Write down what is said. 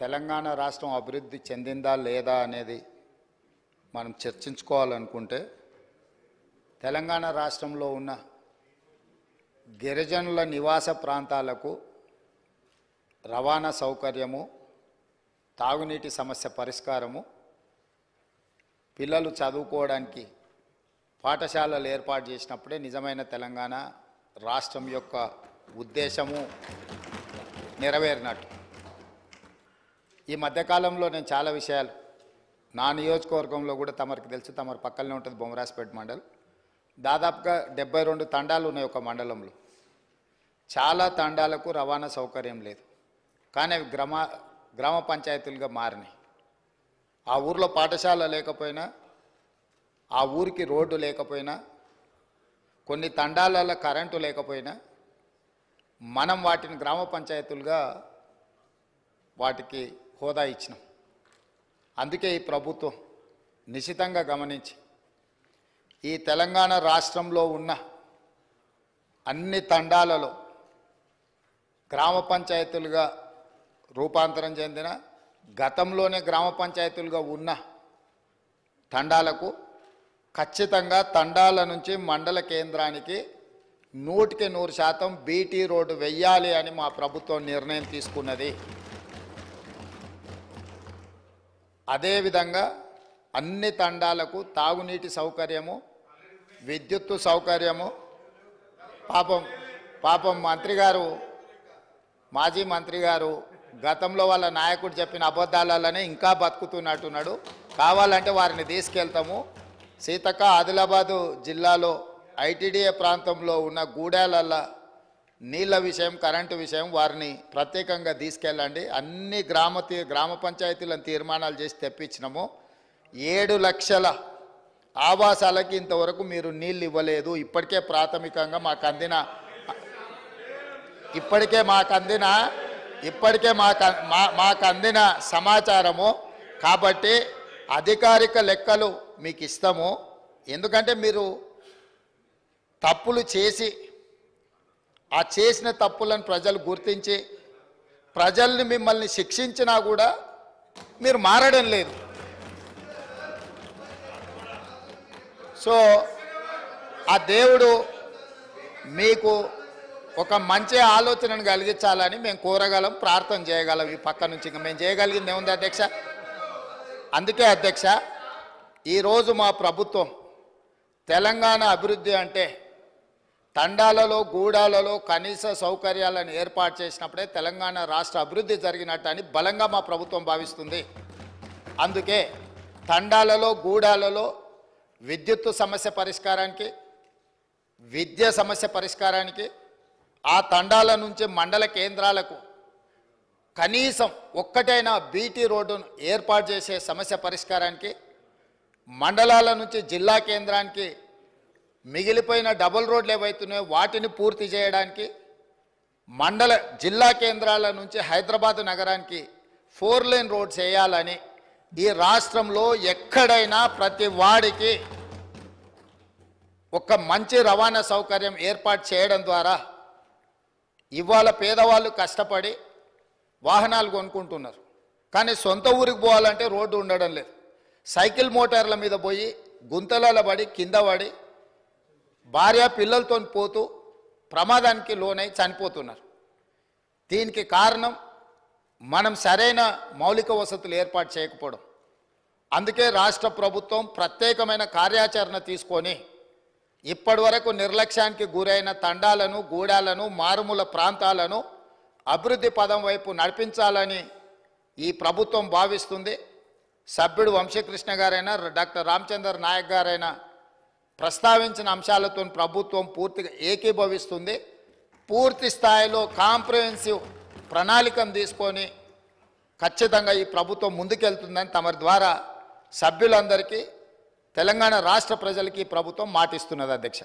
తెలంగాణ రాష్ట్రం అభివృద్ధి చెందిందా లేదా అనేది మనం చర్చించుకోవాలనుకుంటే తెలంగాణ రాష్ట్రంలో ఉన్న గిరిజనుల నివాస ప్రాంతాలకు రవాణా సౌకర్యము, తాగునీటి సమస్య పరిష్కారము, పిల్లలు చదువుకోవడానికి పాఠశాలలు ఏర్పాటు చేసినప్పుడే నిజమైన తెలంగాణ రాష్ట్రం యొక్క ఉద్దేశము నెరవేరినట్టు. ఈ మధ్యకాలంలో నేను చాలా విషయాలు నా నియోజకవర్గంలో కూడా తమరికి తెలుసు, తమరి పక్కనే ఉంటుంది బొమ్మరాజ్పేట మండలం. దాదాపుగా 72 తండాలు ఉన్నాయి ఒక మండలంలో. చాలా తండాలకు రవాణా సౌకర్యం లేదు, కానీ అవి గ్రామ పంచాయతీలుగా మారినాయి. ఆ ఊర్లో పాఠశాల లేకపోయినా, ఆ ఊరికి రోడ్డు లేకపోయినా, కొన్ని తండాలలో కరెంటు లేకపోయినా మనం వాటిని గ్రామ పంచాయతీలుగా వాటికి హోదా ఇచ్చినాం. అందుకే ఈ ప్రభుత్వం నిశితంగా గమనించి ఈ తెలంగాణ రాష్ట్రంలో ఉన్న అన్ని తండాలలో గ్రామ పంచాయతీలుగా రూపాంతరం చెందిన, గతంలోనే గ్రామ పంచాయతీలుగా ఉన్న తండాలకు ఖచ్చితంగా తండాల నుంచి మండల కేంద్రానికి 100% బీటీ రోడ్డు వెయ్యాలి అని మా ప్రభుత్వం నిర్ణయం తీసుకున్నది. అదేవిధంగా అన్ని తండాలకు తాగునీటి సౌకర్యము, విద్యుత్తు సౌకర్యము. పాపం మంత్రి గారు, మాజీ మంత్రి గారు గతంలో వాళ్ళ నాయకుడు చెప్పిన అబద్ధాలనే ఇంకా బతుకుతున్నట్టున్నాడు. కావాలంటే వారిని తీసుకెళ్తాము. సీతక్క, ఆదిలాబాదు జిల్లాలో ఐటీడీఏ ప్రాంతంలో ఉన్న గూడాలల్ల నీళ్ళ విషయం, కరెంటు విషయం వారిని ప్రత్యేకంగా తీసుకెళ్ళండి. అన్ని గ్రామ పంచాయతీలను తీర్మానాలు చేసి తెప్పించినాము. 7 లక్షల ఆవాసాలకి ఇంతవరకు మీరు నీళ్ళు ఇవ్వలేదు. ఇప్పటికే ప్రాథమికంగా మాకు అందిన సమాచారము. కాబట్టి అధికారిక లెక్కలు మీకు ఇస్తాము. ఎందుకంటే మీరు తప్పులు చేసి ఆ చేసిన తప్పులను ప్రజలు గుర్తించి ప్రజల్ని మిమ్మల్ని శిక్షించినా కూడా మీరు మారడం లేదు. సో ఆ దేవుడు మీకు ఒక మంచి ఆలోచనను కలిగించాలని మేము కోరగలం, ప్రార్థన చేయగలం. ఈ పక్క నుంచి ఇంకా మేము చేయగలిగింది ఏముంది అధ్యక్ష? అందుకే అధ్యక్ష, ఈరోజు మా ప్రభుత్వం తెలంగాణ అభివృద్ధి అంటే తండాలలో, గూడాలలో కనీస సౌకర్యాలను ఏర్పాటు చేసినప్పుడే తెలంగాణ రాష్ట్ర అభివృద్ధి జరిగినట్టు అని బలంగా మా ప్రభుత్వం భావిస్తుంది. అందుకే తండాలలో, గూడాలలో విద్యుత్తు సమస్య పరిష్కారానికి, విద్య సమస్య పరిష్కారానికి, ఆ తండాల నుంచి మండల కేంద్రాలకు కనీసం ఒక్కటైనా బీటీ రోడ్డును ఏర్పాటు చేసే సమస్య పరిష్కారానికి, మండలాల నుంచి జిల్లా కేంద్రానికి మిగిలిపోయిన డబుల్ రోడ్లు ఏవైతున్నాయో వాటిని పూర్తి చేయడానికి, జిల్లా కేంద్రాల నుంచి హైదరాబాద్ నగరానికి 4 లేన్ రోడ్స్ వేయాలని ఈ రాష్ట్రంలో ఎక్కడైనా ప్రతి వాడికి ఒక మంచి రవాణా సౌకర్యం ఏర్పాటు చేయడం ద్వారా ఇవాళ పేదవాళ్ళు కష్టపడి వాహనాలు కొనుక్కుంటున్నారు, కానీ సొంత ఊరికి పోవాలంటే రోడ్డు ఉండడం లేదు. సైకిల్ మోటార్ల మీద పోయి గుంతలలో పడి కింద పడి భార్య పిల్లలతో పోతూ ప్రమాదానికి లోనై చనిపోతున్నారు. దీనికి కారణం మనం సరైన మౌలిక వసతులు ఏర్పాటు చేయకపోవడం. అందుకే రాష్ట్ర ప్రభుత్వం ప్రత్యేకమైన కార్యాచరణ తీసుకొని ఇప్పటి వరకు నిర్లక్ష్యానికి గురైన తండాలను, గూడాలను, మారుమూల ప్రాంతాలను అభివృద్ధి పదం వైపు నడిపించాలని ఈ ప్రభుత్వం భావిస్తుంది. సభ్యుడు వంశీకృష్ణ గారైనా, డాక్టర్ రామచంద్ర నాయక్ గారైనా ప్రస్తావించిన అంశాలతో ప్రభుత్వం పూర్తిగా ఏకీభవిస్తుంది. పూర్తి స్థాయిలో కాంప్రహెన్సివ్ ప్రణాళికను తీసుకొని ఖచ్చితంగా ఈ ప్రభుత్వం ముందుకెళ్తుందని తమరి ద్వారా సభ్యులందరికీ, తెలంగాణ రాష్ట్ర ప్రజలకి ఈ ప్రభుత్వం మాటిస్తున్నది అధ్యక్ష.